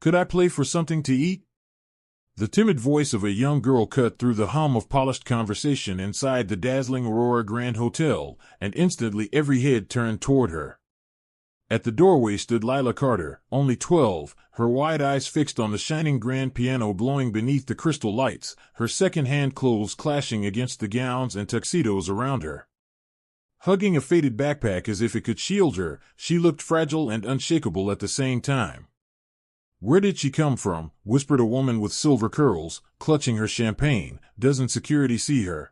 Could I play for something to eat? The timid voice of a young girl cut through the hum of polished conversation inside the dazzling Aurora Grand Hotel, and instantly every head turned toward her. At the doorway stood Lila Carter, only 12, her wide eyes fixed on the shining grand piano glowing beneath the crystal lights, her second-hand clothes clashing against the gowns and tuxedos around her. Hugging a faded backpack as if it could shield her, she looked fragile and unshakable at the same time. "Where did she come from?" whispered a woman with silver curls, clutching her champagne. "Doesn't security see her?"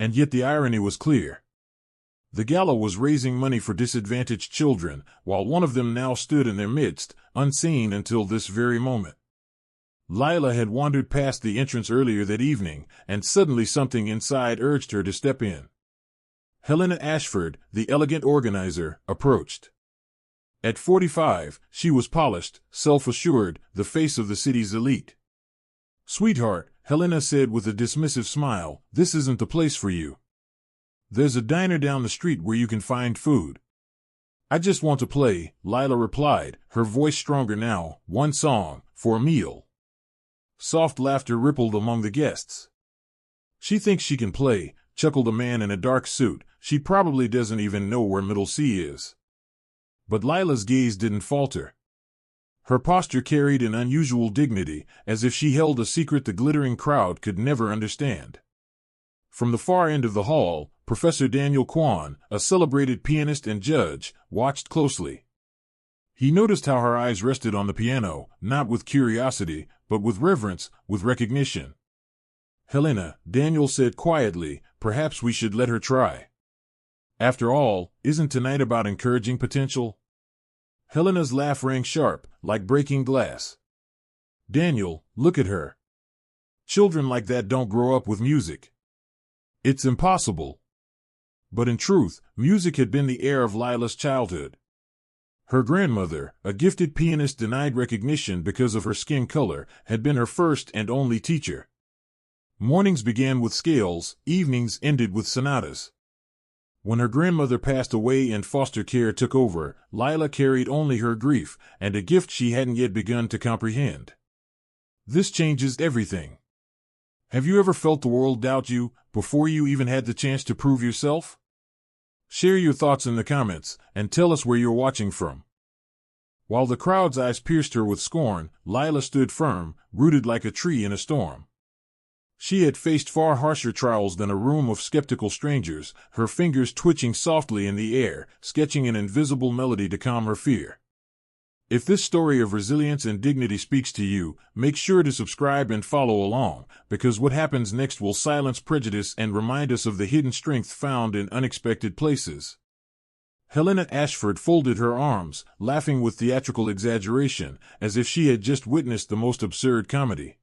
And yet the irony was clear. The gala was raising money for disadvantaged children, while one of them now stood in their midst, unseen until this very moment. Lila had wandered past the entrance earlier that evening, and suddenly something inside urged her to step in. Helena Ashford, the elegant organizer, approached. At 45, she was polished, self-assured, the face of the city's elite. "Sweetheart," Helena said with a dismissive smile, "this isn't the place for you. There's a diner down the street where you can find food." "I just want to play," Lila replied, her voice stronger now. "One song, for a meal." Soft laughter rippled among the guests. "She thinks she can play," chuckled a man in a dark suit. "She probably doesn't even know where Middle C is." But Lila's gaze didn't falter. Her posture carried an unusual dignity, as if she held a secret the glittering crowd could never understand. From the far end of the hall, Professor Daniel Kwan, a celebrated pianist and judge, watched closely. He noticed how her eyes rested on the piano, not with curiosity, but with reverence, with recognition. "Helena," Daniel said quietly, "perhaps we should let her try. After all, isn't tonight about encouraging potential?" Helena's laugh rang sharp, like breaking glass. "Daniel, look at her. Children like that don't grow up with music. It's impossible." But in truth, music had been the air of Lila's childhood. Her grandmother, a gifted pianist denied recognition because of her skin color, had been her first and only teacher. Mornings began with scales, evenings ended with sonatas. When her grandmother passed away and foster care took over, Lila carried only her grief, and a gift she hadn't yet begun to comprehend. This changes everything. Have you ever felt the world doubt you, before you even had the chance to prove yourself? Share your thoughts in the comments, and tell us where you're watching from. While the crowd's eyes pierced her with scorn, Lila stood firm, rooted like a tree in a storm. She had faced far harsher trials than a room of skeptical strangers, her fingers twitching softly in the air, sketching an invisible melody to calm her fear. If this story of resilience and dignity speaks to you, make sure to subscribe and follow along, because what happens next will silence prejudice and remind us of the hidden strength found in unexpected places. Helena Ashford folded her arms, laughing with theatrical exaggeration, as if she had just witnessed the most absurd comedy.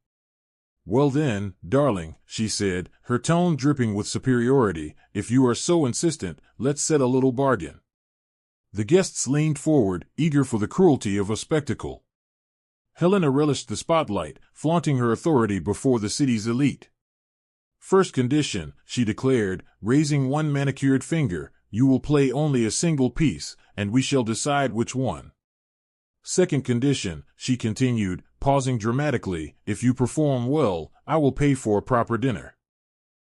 "Well then, darling," she said, her tone dripping with superiority, "if you are so insistent, let's set a little bargain." The guests leaned forward, eager for the cruelty of a spectacle. Helena relished the spotlight, flaunting her authority before the city's elite. "First condition," she declared, raising one manicured finger, "you will play only a single piece, and we shall decide which one. Second condition," she continued, pausing dramatically, "if you perform well, I will pay for a proper dinner.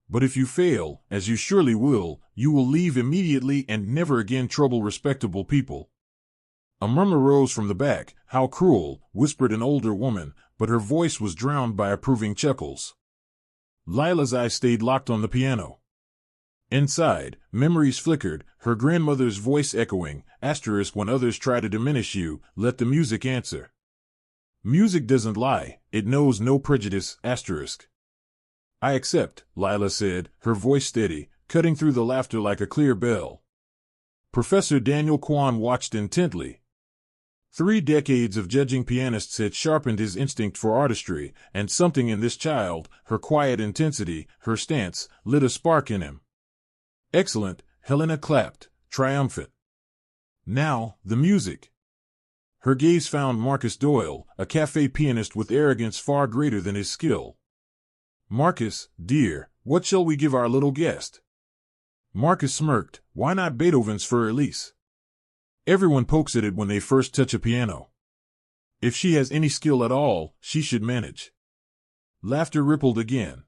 But if you fail, as you surely will, you will leave immediately and never again trouble respectable people." A murmur rose from the back. "How cruel," whispered an older woman, but her voice was drowned by approving chuckles. Lila's eyes stayed locked on the piano. Inside, memories flickered, her grandmother's voice echoing, "When others try to diminish you, let the music answer. Music doesn't lie, it knows no prejudice, "I accept," Lila said, her voice steady, cutting through the laughter like a clear bell. Professor Daniel Kwan watched intently. 3 decades of judging pianists had sharpened his instinct for artistry, and something in this child, her quiet intensity, her stance, lit a spark in him. "Excellent," Helena clapped, triumphant. "Now, the music." Her gaze found Marcus Doyle, a cafe pianist with arrogance far greater than his skill. "Marcus, dear, what shall we give our little guest?" Marcus smirked. "Why not Beethoven's Für Elise? Everyone pokes at it when they first touch a piano." If she has any skill at all, she should manage. Laughter rippled again.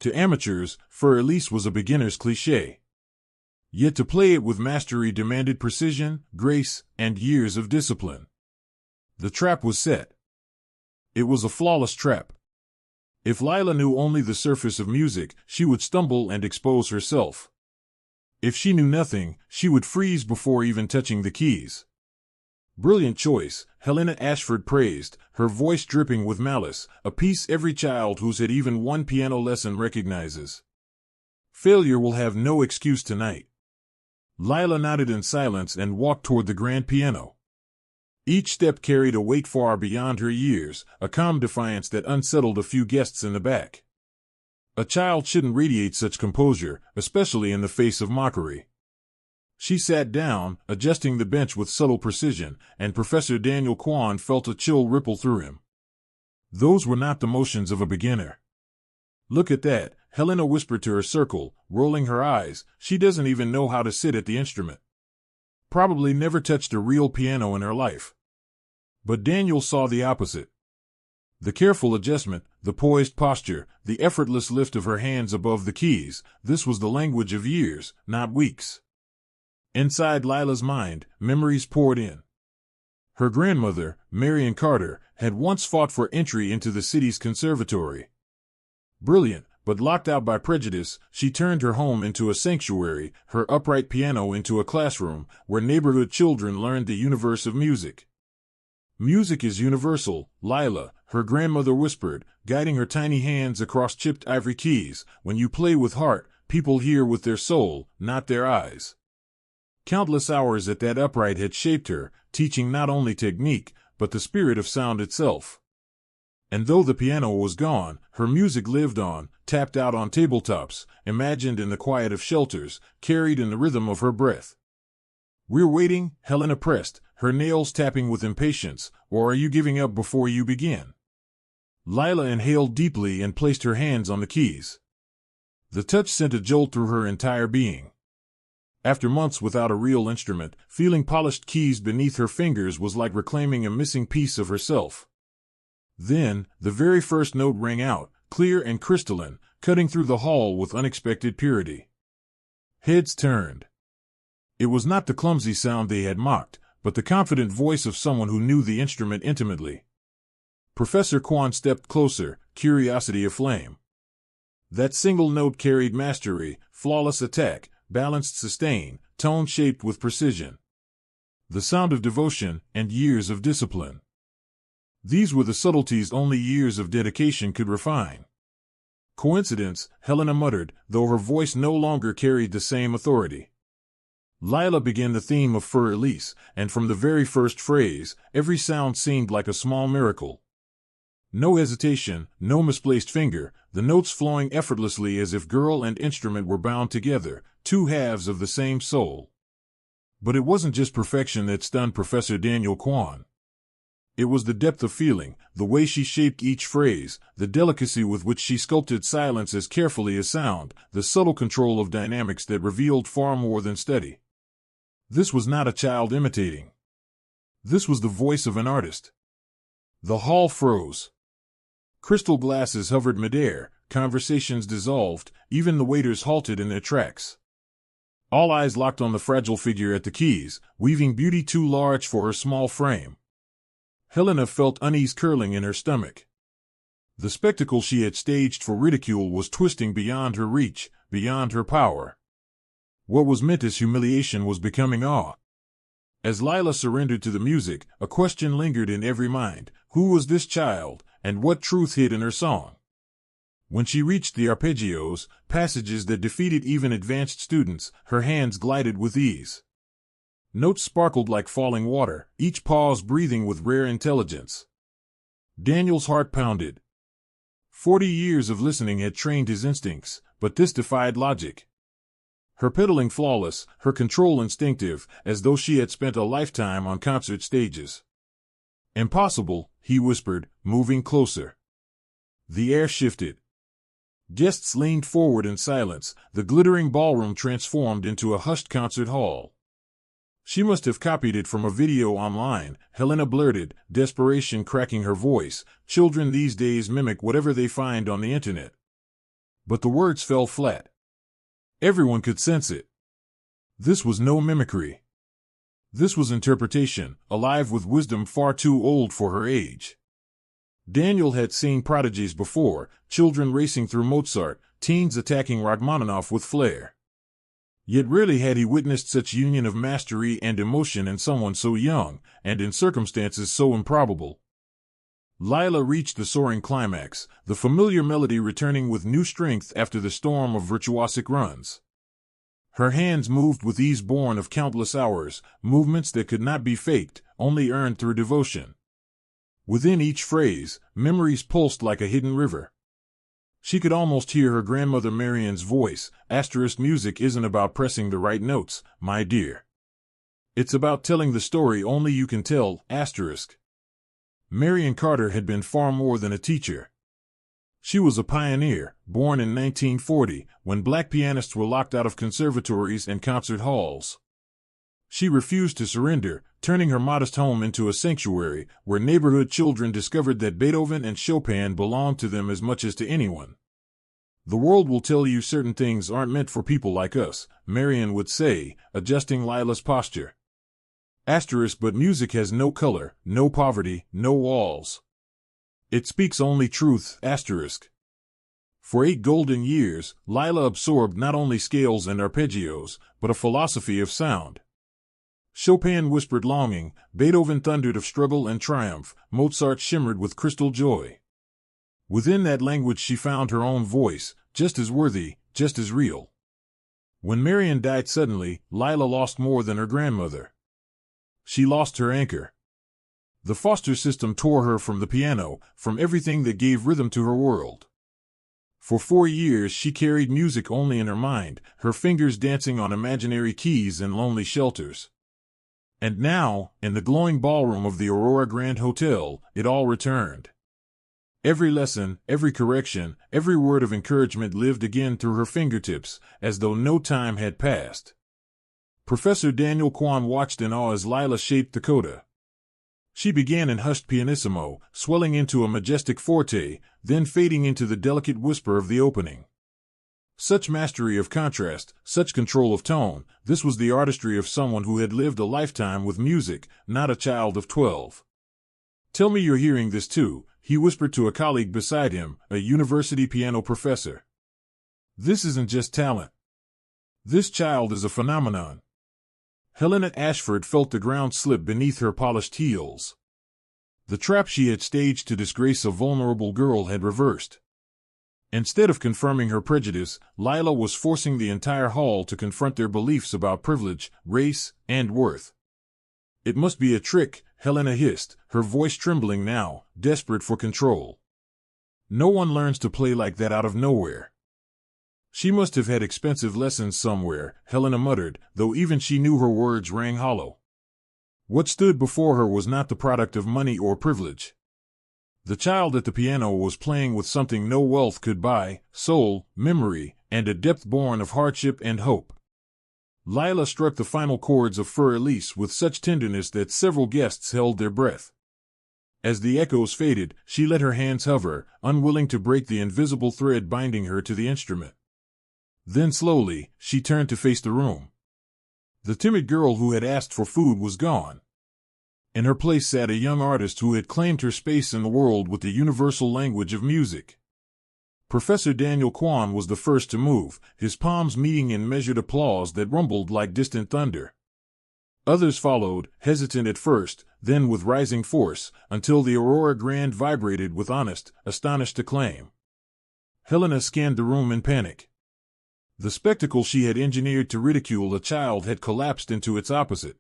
To amateurs, Für Elise was a beginner's cliché. Yet to play it with mastery demanded precision, grace, and years of discipline. The trap was set. It was a flawless trap. If Lila knew only the surface of music, she would stumble and expose herself. If she knew nothing, she would freeze before even touching the keys. Brilliant choice, Helena Ashford praised, her voice dripping with malice, a piece every child who's had even one piano lesson recognizes. Failure will have no excuse tonight. Lila nodded in silence and walked toward the grand piano. Each step carried a weight far beyond her years, a calm defiance that unsettled a few guests in the back. A child shouldn't radiate such composure, especially in the face of mockery. She sat down, adjusting the bench with subtle precision, and Professor Daniel Kwan felt a chill ripple through him. Those were not the motions of a beginner. Look at that, Helena whispered to her circle, rolling her eyes. She doesn't even know how to sit at the instrument. Probably never touched a real piano in her life. But Daniel saw the opposite. The careful adjustment, the poised posture, the effortless lift of her hands above the keys, this was the language of years, not weeks. Inside Lila's mind, memories poured in. Her grandmother, Marion Carter, had once fought for entry into the city's conservatory. Brilliant, but locked out by prejudice, she turned her home into a sanctuary, her upright piano into a classroom, where neighborhood children learned the universe of music. Music is universal, Lila, her grandmother whispered, guiding her tiny hands across chipped ivory keys. When you play with heart, people hear with their soul, not their eyes. Countless hours at that upright had shaped her, teaching not only technique, but the spirit of sound itself. And though the piano was gone, her music lived on, tapped out on tabletops, imagined in the quiet of shelters, carried in the rhythm of her breath. We're waiting, Helena pressed, her nails tapping with impatience, or are you giving up before you begin? Lila inhaled deeply and placed her hands on the keys. The touch sent a jolt through her entire being. After months without a real instrument, feeling polished keys beneath her fingers was like reclaiming a missing piece of herself. Then, the very first note rang out, clear and crystalline, cutting through the hall with unexpected purity. Heads turned. It was not the clumsy sound they had mocked, but the confident voice of someone who knew the instrument intimately. Professor Kwan stepped closer, curiosity aflame. That single note carried mastery, flawless attack, balanced sustain, tone shaped with precision. The sound of devotion and years of discipline. These were the subtleties only years of dedication could refine. Coincidence, Helena muttered, though her voice no longer carried the same authority. Lila began the theme of Für Elise, and from the very first phrase, every sound seemed like a small miracle. No hesitation, no misplaced finger, the notes flowing effortlessly as if girl and instrument were bound together, two halves of the same soul. But it wasn't just perfection that stunned Professor Daniel Kwan. It was the depth of feeling, the way she shaped each phrase, the delicacy with which she sculpted silence as carefully as sound, the subtle control of dynamics that revealed far more than study. This was not a child imitating. This was the voice of an artist. The hall froze. Crystal glasses hovered midair, conversations dissolved, even the waiters halted in their tracks. All eyes locked on the fragile figure at the keys, weaving beauty too large for her small frame. Helena felt unease curling in her stomach. The spectacle she had staged for ridicule was twisting beyond her reach, beyond her power. What was meant as humiliation was becoming awe. As Lila surrendered to the music, a question lingered in every mind. Who was this child, and what truth hid in her song? When she reached the arpeggios, passages that defeated even advanced students, her hands glided with ease. Notes sparkled like falling water, each pause breathing with rare intelligence. Daniel's heart pounded. 40 years of listening had trained his instincts, but this defied logic. Her pedaling flawless, her control instinctive, as though she had spent a lifetime on concert stages. Impossible, he whispered, moving closer. The air shifted. Guests leaned forward in silence, the glittering ballroom transformed into a hushed concert hall. She must have copied it from a video online, Helena blurted, desperation cracking her voice. Children these days mimic whatever they find on the internet. But the words fell flat. Everyone could sense it. This was no mimicry. This was interpretation, alive with wisdom far too old for her age. Daniel had seen prodigies before, children racing through Mozart, teens attacking Rachmaninoff with flair. Yet rarely had he witnessed such union of mastery and emotion in someone so young, and in circumstances so improbable. Lila reached the soaring climax, the familiar melody returning with new strength after the storm of virtuosic runs. Her hands moved with ease born of countless hours, movements that could not be faked, only earned through devotion. Within each phrase, memories pulsed like a hidden river. She could almost hear her grandmother Marian's voice. Music isn't about pressing the right notes, my dear. It's about telling the story only you can tell. Marian Carter had been far more than a teacher. She was a pioneer, born in 1940, when black pianists were locked out of conservatories and concert halls. She refused to surrender, turning her modest home into a sanctuary where neighborhood children discovered that Beethoven and Chopin belonged to them as much as to anyone. The world will tell you certain things aren't meant for people like us, Marian would say, adjusting Lila's posture. But music has no color, no poverty, no walls. It speaks only truth. For 8 golden years, Lila absorbed not only scales and arpeggios, but a philosophy of sound. Chopin whispered longing, Beethoven thundered of struggle and triumph, Mozart shimmered with crystal joy. Within that language she found her own voice, just as worthy, just as real. When Marian died suddenly, Lila lost more than her grandmother. She lost her anchor. The foster system tore her from the piano, from everything that gave rhythm to her world. For 4 years she carried music only in her mind, her fingers dancing on imaginary keys in lonely shelters. And now, in the glowing ballroom of the Aurora Grand Hotel, it all returned. Every lesson, every correction, every word of encouragement lived again through her fingertips, as though no time had passed. Professor Daniel Kwan watched in awe as Lila shaped the coda. She began in hushed pianissimo, swelling into a majestic forte, then fading into the delicate whisper of the opening. Such mastery of contrast, such control of tone, this was the artistry of someone who had lived a lifetime with music, not a child of 12. Tell me you're hearing this too, he whispered to a colleague beside him, a university piano professor. This isn't just talent. This child is a phenomenon. Helena Ashford felt the ground slip beneath her polished heels. The trap she had staged to disgrace a vulnerable girl had reversed. Instead of confirming her prejudice, Lila was forcing the entire hall to confront their beliefs about privilege, race, and worth. It must be a trick, Helena hissed, her voice trembling now, desperate for control. No one learns to play like that out of nowhere. She must have had expensive lessons somewhere, Helena muttered, though even she knew her words rang hollow. What stood before her was not the product of money or privilege. The child at the piano was playing with something no wealth could buy, soul, memory, and a depth born of hardship and hope. Lila struck the final chords of Fur Elise with such tenderness that several guests held their breath. As the echoes faded, she let her hands hover, unwilling to break the invisible thread binding her to the instrument. Then slowly, she turned to face the room. The timid girl who had asked for food was gone. In her place sat a young artist who had claimed her space in the world with the universal language of music. Professor Daniel Kwan was the first to move, his palms meeting in measured applause that rumbled like distant thunder. Others followed, hesitant at first, then with rising force, until the Aurora Grand vibrated with honest, astonished acclaim. Helena scanned the room in panic. The spectacle she had engineered to ridicule a child had collapsed into its opposite.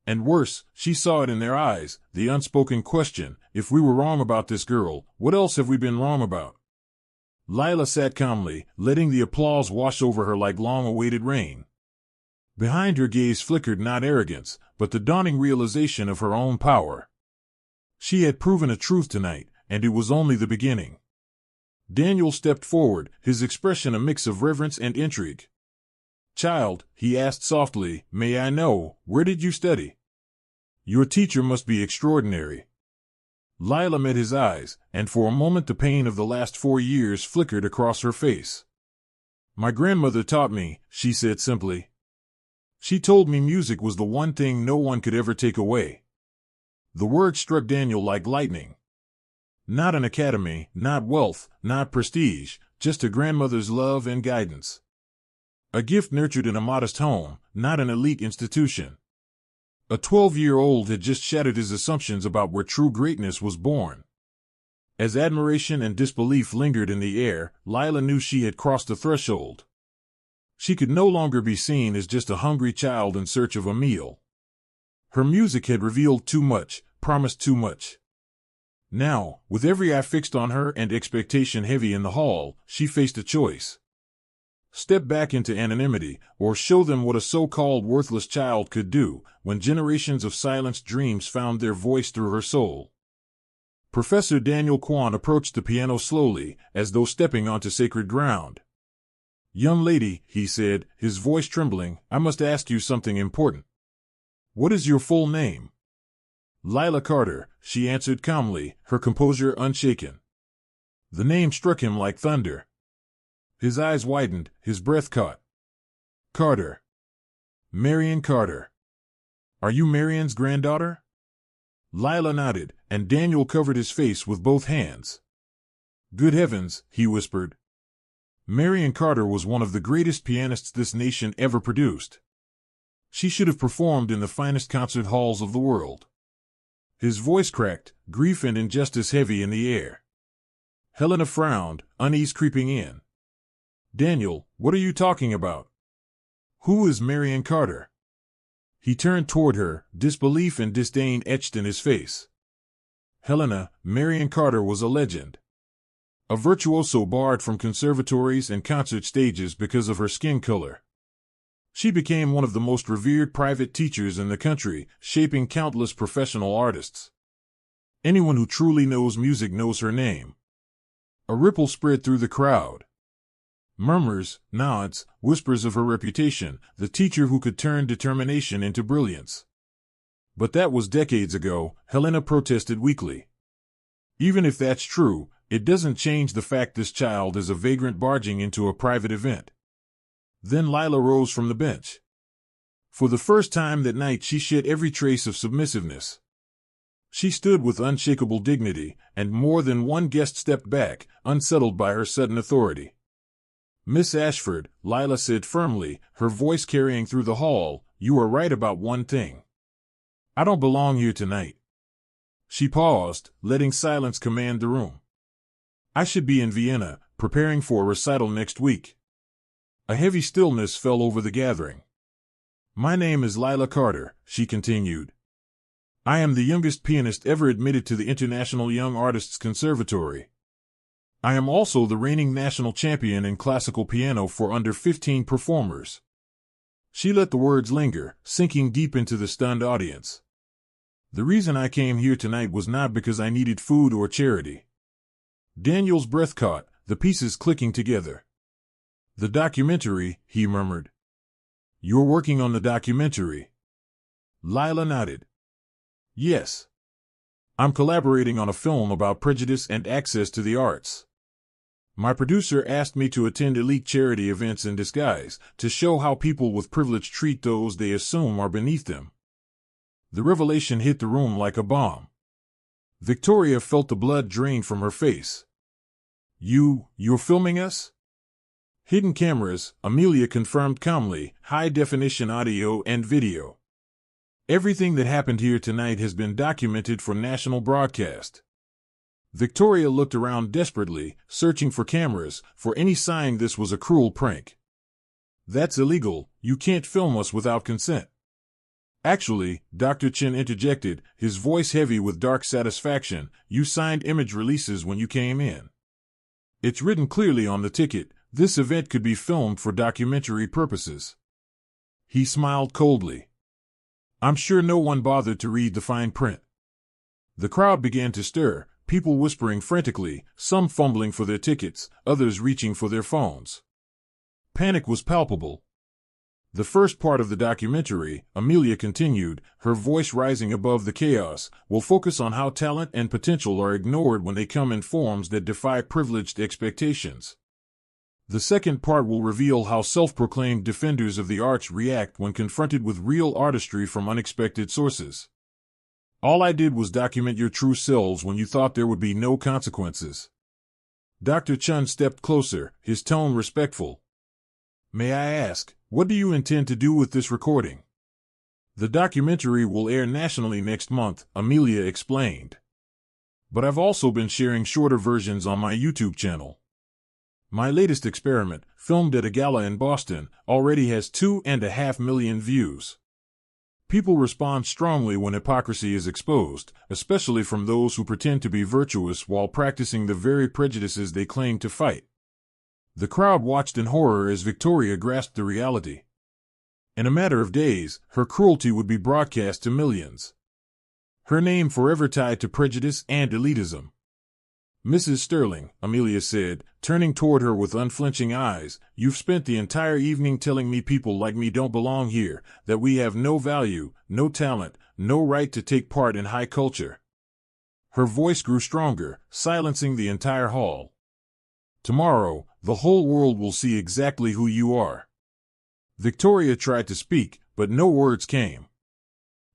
And worse, she saw it in their eyes, the unspoken question, if we were wrong about this girl, what else have we been wrong about? Lila sat calmly, letting the applause wash over her like long-awaited rain. Behind her gaze flickered not arrogance, but the dawning realization of her own power. She had proven a truth tonight, and it was only the beginning. Daniel stepped forward, his expression a mix of reverence and intrigue. Child, he asked softly, may I know, where did you study? Your teacher must be extraordinary. Lila met his eyes, and for a moment the pain of the last 4 years flickered across her face. My grandmother taught me, she said simply. She told me music was the one thing no one could ever take away. The word struck Daniel like lightning. Not an academy, not wealth, not prestige, just a grandmother's love and guidance. A gift nurtured in a modest home, not an elite institution. A 12-year-old had just shattered his assumptions about where true greatness was born. As admiration and disbelief lingered in the air, Lila knew she had crossed a threshold. She could no longer be seen as just a hungry child in search of a meal. Her music had revealed too much, promised too much. Now, with every eye fixed on her and expectation heavy in the hall, she faced a choice. Step back into anonymity, or show them what a so-called worthless child could do when generations of silenced dreams found their voice through her soul. Professor Daniel Kwan approached the piano slowly, as though stepping onto sacred ground. Young lady, he said, his voice trembling, I must ask you something important. What is your full name? Lila Carter, she answered calmly, her composure unshaken. The name struck him like thunder. His eyes widened, his breath caught. Carter. Marion Carter. Are you Marion's granddaughter? Lila nodded, and Daniel covered his face with both hands. Good heavens, he whispered. Marion Carter was one of the greatest pianists this nation ever produced. She should have performed in the finest concert halls of the world. His voice cracked, grief and injustice heavy in the air. Helena frowned, unease creeping in. Daniel, what are you talking about? Who is Marion Carter? He turned toward her, disbelief and disdain etched in his face. Helena, Marion Carter was a legend. A virtuoso barred from conservatories and concert stages because of her skin color. She became one of the most revered private teachers in the country, shaping countless professional artists. Anyone who truly knows music knows her name. A ripple spread through the crowd. Murmurs, nods, whispers of her reputation, the teacher who could turn determination into brilliance. But that was decades ago, Helena protested weakly. Even if that's true, it doesn't change the fact this child is a vagrant barging into a private event. Then Lila rose from the bench. For the first time that night she shed every trace of submissiveness. She stood with unshakable dignity, and more than one guest stepped back, unsettled by her sudden authority. Miss Ashford, Lila said firmly, her voice carrying through the hall, you are right about one thing. I don't belong here tonight. She paused, letting silence command the room. I should be in Vienna, preparing for a recital next week. A heavy stillness fell over the gathering. My name is Lila Carter, she continued. I am the youngest pianist ever admitted to the International Young Artists Conservatory. I am also the reigning national champion in classical piano for under 15 performers. She let the words linger, sinking deep into the stunned audience. The reason I came here tonight was not because I needed food or charity. Daniel's breath caught, the pieces clicking together. The documentary, he murmured. You're working on the documentary. Lila nodded. Yes. I'm collaborating on a film about prejudice and access to the arts. My producer asked me to attend elite charity events in disguise, to show how people with privilege treat those they assume are beneath them. The revelation hit the room like a bomb. Victoria felt the blood drain from her face. You're filming us? Hidden cameras, Amelia confirmed calmly, high-definition audio and video. Everything that happened here tonight has been documented for national broadcast. Victoria looked around desperately, searching for cameras, for any sign this was a cruel prank. That's illegal, you can't film us without consent. Actually, Dr. Chen interjected, his voice heavy with dark satisfaction, you signed image releases when you came in. It's written clearly on the ticket, this event could be filmed for documentary purposes. He smiled coldly. I'm sure no one bothered to read the fine print. The crowd began to stir, people whispering frantically, some fumbling for their tickets, others reaching for their phones. Panic was palpable. The first part of the documentary, Amelia continued, her voice rising above the chaos, will focus on how talent and potential are ignored when they come in forms that defy privileged expectations. The second part will reveal how self-proclaimed defenders of the arts react when confronted with real artistry from unexpected sources. All I did was document your true selves when you thought there would be no consequences. Dr. Chun stepped closer, his tone respectful. May I ask, what do you intend to do with this recording? The documentary will air nationally next month, Amelia explained. But I've also been sharing shorter versions on my YouTube channel. My latest experiment, filmed at a gala in Boston, already has 2.5 million views. People respond strongly when hypocrisy is exposed, especially from those who pretend to be virtuous while practicing the very prejudices they claim to fight. The crowd watched in horror as Victoria grasped the reality. In a matter of days, her cruelty would be broadcast to millions. Her name forever tied to prejudice and elitism. Mrs. Sterling, Amelia said, turning toward her with unflinching eyes, you've spent the entire evening telling me people like me don't belong here, that we have no value, no talent, no right to take part in high culture. Her voice grew stronger, silencing the entire hall. Tomorrow, the whole world will see exactly who you are. Victoria tried to speak, but no words came.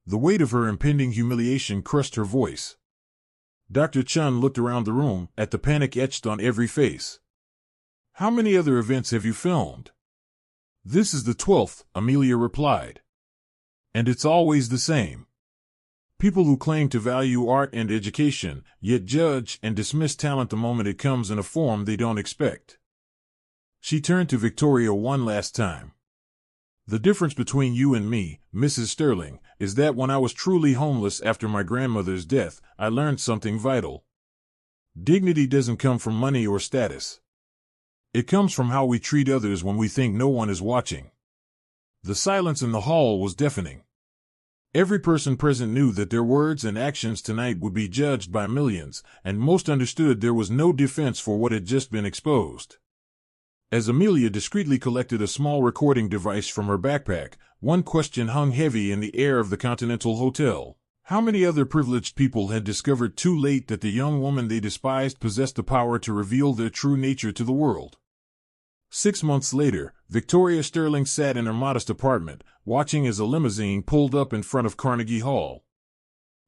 The weight of her impending humiliation crushed her voice. Dr. Chun looked around the room, at the panic etched on every face. How many other events have you filmed? This is the 12th, Amelia replied. And it's always the same. People who claim to value art and education, yet judge and dismiss talent the moment it comes in a form they don't expect. She turned to Victoria one last time. The difference between you and me, Mrs. Sterling, is that when I was truly homeless after my grandmother's death, I learned something vital. Dignity doesn't come from money or status. It comes from how we treat others when we think no one is watching. The silence in the hall was deafening. Every person present knew that their words and actions tonight would be judged by millions, and most understood there was no defense for what had just been exposed. As Amelia discreetly collected a small recording device from her backpack, one question hung heavy in the air of the Continental Hotel. How many other privileged people had discovered too late that the young woman they despised possessed the power to reveal their true nature to the world? 6 months later, Victoria Sterling sat in her modest apartment, watching as a limousine pulled up in front of Carnegie Hall.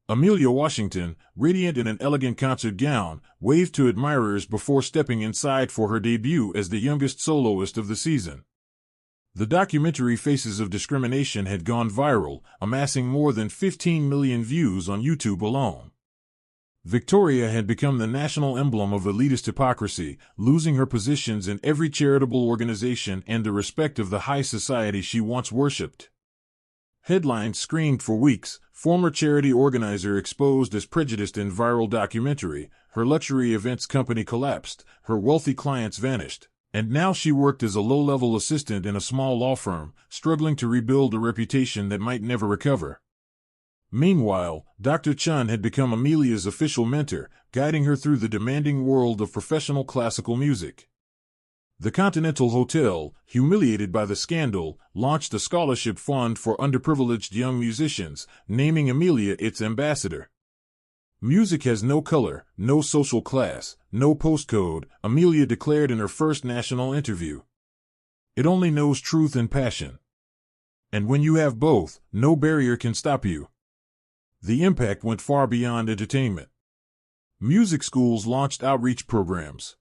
Amelia Washington, radiant in an elegant concert gown, waved to admirers before stepping inside for her debut as the youngest soloist of the season. The documentary Faces of Discrimination had gone viral, amassing more than 15 million views on YouTube alone. Victoria had become the national emblem of elitist hypocrisy, losing her positions in every charitable organization and the respect of the high society she once worshipped. Headlines screamed for weeks, former charity organizer exposed as prejudiced in viral documentary, her luxury events company collapsed, her wealthy clients vanished, and now she worked as a low-level assistant in a small law firm, struggling to rebuild a reputation that might never recover. Meanwhile, Dr. Chun had become Amelia's official mentor, guiding her through the demanding world of professional classical music. The Continental Hotel, humiliated by the scandal, launched a scholarship fund for underprivileged young musicians, naming Amelia its ambassador. Music has no color, no social class, no postcode, Amelia declared in her first national interview. It only knows truth and passion. And when you have both, no barrier can stop you. The impact went far beyond entertainment. Music schools launched outreach programs.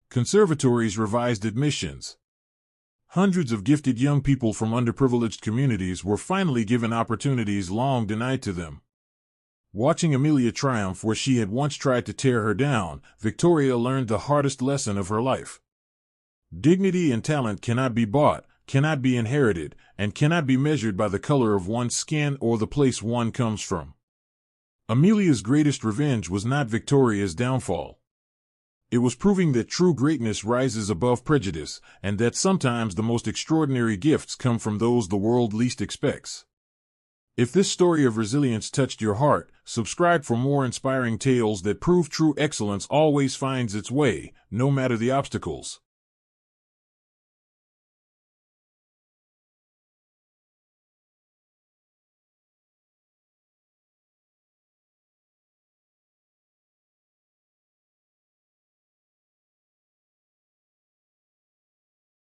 Conservatories revised admissions. Hundreds of gifted young people from underprivileged communities were finally given opportunities long denied to them. Watching Amelia triumph where she had once tried to tear her down, Victoria learned the hardest lesson of her life. Dignity and talent cannot be bought, cannot be inherited, and cannot be measured by the color of one's skin or the place one comes from. Amelia's greatest revenge was not Victoria's downfall. It was proving that true greatness rises above prejudice, and that sometimes the most extraordinary gifts come from those the world least expects. If this story of resilience touched your heart, subscribe for more inspiring tales that prove true excellence always finds its way, no matter the obstacles.